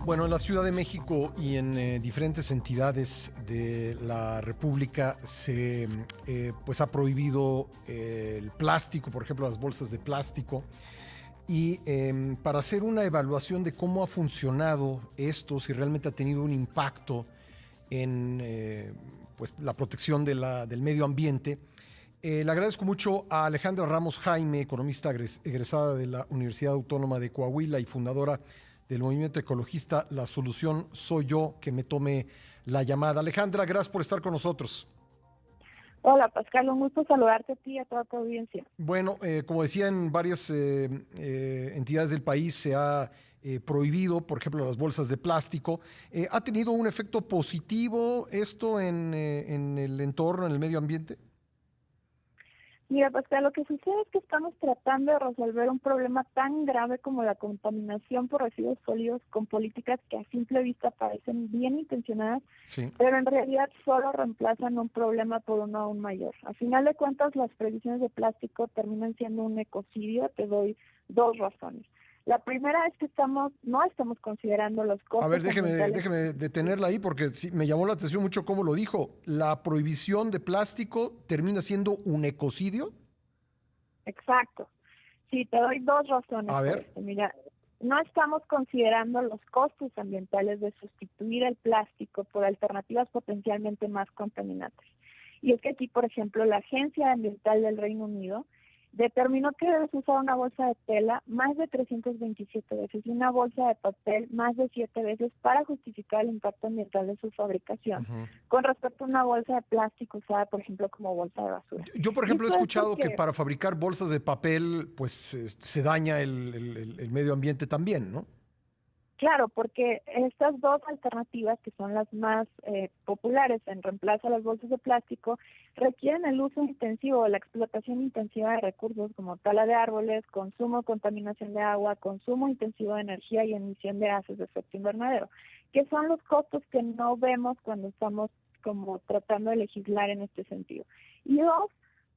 Bueno, en la Ciudad de México y en diferentes entidades de la República pues ha prohibido el plástico, por ejemplo, las bolsas de plástico. Y para hacer una evaluación de cómo ha funcionado esto, si realmente ha tenido un impacto en pues, la protección del medio ambiente, le agradezco mucho a Alejandra Ramos Jaime, economista egresada de la Universidad Autónoma de Coahuila y fundadora del movimiento ecologista La Solución Soy Yo, que me tome la llamada. Alejandra, gracias por estar con nosotros. Hola Pascal, un gusto saludarte a ti y a toda tu audiencia. Bueno, como decía, en varias entidades del país se ha prohibido, por ejemplo, las bolsas de plástico. ¿Ha tenido un efecto positivo esto en el entorno, en el medio ambiente? Mira Pascal, lo que sucede es que estamos tratando de resolver un problema tan grave como la contaminación por residuos sólidos con políticas que a simple vista parecen bien intencionadas, Sí. pero en realidad solo reemplazan un problema por uno aún mayor. A final de cuentas, las previsiones de plástico terminan siendo un ecocidio. Te doy dos razones. La primera es que no estamos considerando los A ver, costos ambientales. déjeme detenerla ahí porque sí, me llamó la atención mucho cómo lo dijo. ¿La prohibición de plástico termina siendo un ecocidio? Exacto. Sí, te doy dos razones A por ver. esto. Mira, no estamos considerando los costos ambientales de sustituir el plástico por alternativas potencialmente más contaminantes. Y es que aquí, por ejemplo, la Agencia Ambiental del Reino Unido determinó que debes usar una bolsa de tela más de 327 veces y una bolsa de papel más de 7 veces para justificar el impacto ambiental de su fabricación, Uh-huh. con respecto a una bolsa de plástico usada, por ejemplo, como bolsa de basura. Yo, por Y ejemplo, he esto es escuchado que porque para fabricar bolsas de papel, pues se daña el medio ambiente también, ¿no? claro, porque estas dos alternativas, que son las más populares en reemplazo a las bolsas de plástico, requieren el uso intensivo, la explotación intensiva de recursos como tala de árboles, consumo, contaminación de agua, consumo intensivo de energía y emisión de gases de efecto invernadero, que son los costos que no vemos cuando estamos como tratando de legislar en este sentido. Y dos,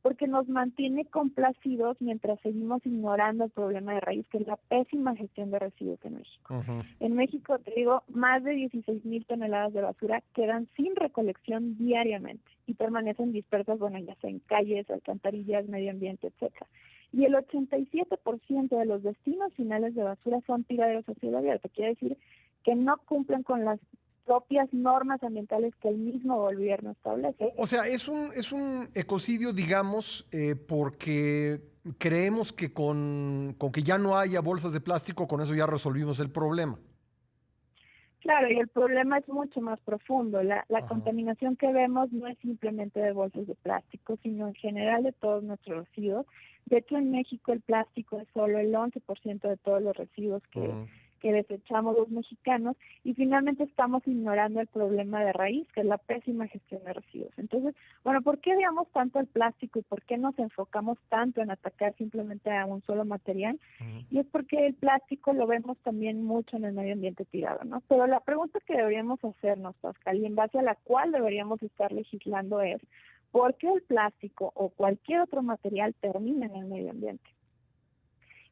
porque nos mantiene complacidos mientras seguimos ignorando el problema de raíz, que es la pésima gestión de residuos en México. Uh-huh. En México, te digo, más de 16,000 toneladas de basura quedan sin recolección diariamente y permanecen dispersas, bueno, ya sea en calles, alcantarillas, medio ambiente, etcétera. Y el 87% de los destinos finales de basura son tiraderos a cielo abierto. Quiere decir que no cumplen con las propias normas ambientales que el mismo gobierno establece. O sea, es un ecocidio, digamos, porque creemos que con que ya no haya bolsas de plástico, con eso ya resolvimos el problema. Claro, y el problema es mucho más profundo. La Ajá. contaminación que vemos no es simplemente de bolsas de plástico, sino en general de todos nuestros residuos. De hecho, en México el plástico es solo el 11% de todos los residuos Uh-huh. que desechamos los mexicanos, y finalmente estamos ignorando el problema de raíz, que es la pésima gestión de residuos. Entonces, bueno, ¿por qué odiamos tanto el plástico y por qué nos enfocamos tanto en atacar simplemente a un solo material? Uh-huh. Y es porque el plástico lo vemos también mucho en el medio ambiente tirado, ¿no? Pero la pregunta que deberíamos hacernos, Pascal, y en base a la cual deberíamos estar legislando es, ¿por qué el plástico o cualquier otro material termina en el medio ambiente?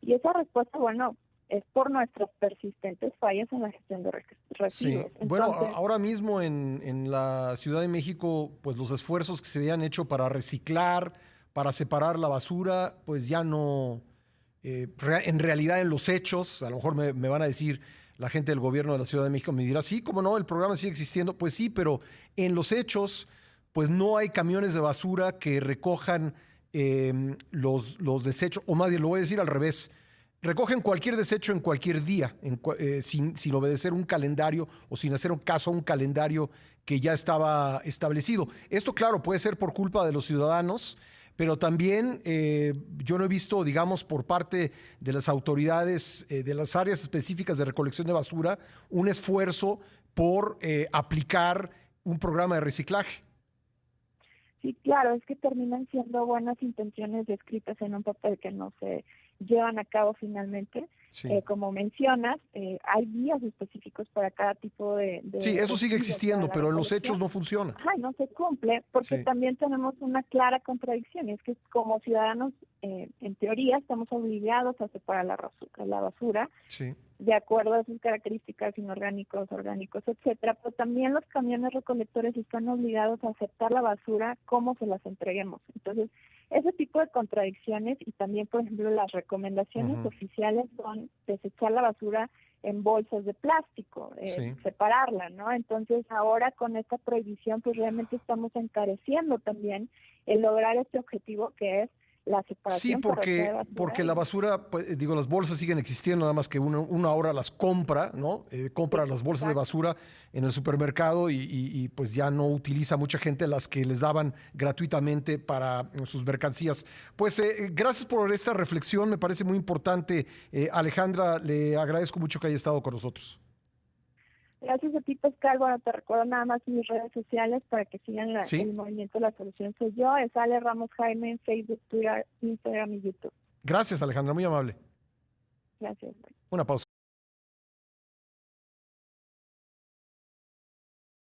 Y esa respuesta, bueno, es por nuestras persistentes fallas en la gestión de Sí, residuos. bueno, Entonces, ahora mismo en la Ciudad de México, pues los esfuerzos que se habían hecho para reciclar, para separar la basura, pues ya no, en realidad en los hechos, a lo mejor me van a decir la gente del gobierno de la Ciudad de México, me dirá, sí, cómo no, el programa sigue existiendo, pues sí, pero en los hechos, pues no hay camiones de basura que recojan los desechos, o más bien lo voy a decir al revés, recogen cualquier desecho en cualquier día, sin obedecer un calendario o sin hacer un caso a un calendario que ya estaba establecido. Esto, claro, puede ser por culpa de los ciudadanos, pero también yo no he visto, digamos, por parte de las autoridades de las áreas específicas de recolección de basura, un esfuerzo por aplicar un programa de reciclaje. sí, claro, es que terminan siendo buenas intenciones descritas en un papel que no se llevan a cabo finalmente. Sí. Como mencionas, hay guías específicos para cada tipo Sí, de eso sigue residuos para existiendo, la pero en los recolección. hechos no funciona. Ajá, y no se cumple porque Sí. también tenemos una clara contradicción, y es que como ciudadanos en teoría estamos obligados a separar la basura Sí. de acuerdo a sus características, inorgánicos, orgánicos, etcétera, pero también los camiones recolectores están obligados a aceptar la basura como se las entreguemos. Entonces, ese tipo de contradicciones y también, por ejemplo, las recomendaciones oficiales son desechar la basura en bolsas de plástico, Sí. separarla, ¿no? Entonces, ahora con esta prohibición, pues realmente estamos encareciendo también el lograr este objetivo que es la Sí, separación correcta de basura. porque la basura, pues, digo, las bolsas siguen existiendo, nada más que uno ahora las compra, ¿no? Compra las bolsas de basura en el supermercado y, pues ya no utiliza mucha gente las que les daban gratuitamente para sus mercancías. Pues gracias por esta reflexión, me parece muy importante. Alejandra, le agradezco mucho que haya estado con nosotros. Gracias a ti, Pascal. Bueno, te recuerdo nada más mis redes sociales para que sigan Sí, el movimiento La Solución Soy Yo. Es Ale Ramos Jaime en Facebook, Twitter, Instagram y YouTube. gracias Alejandra, muy amable. Gracias. Una pausa.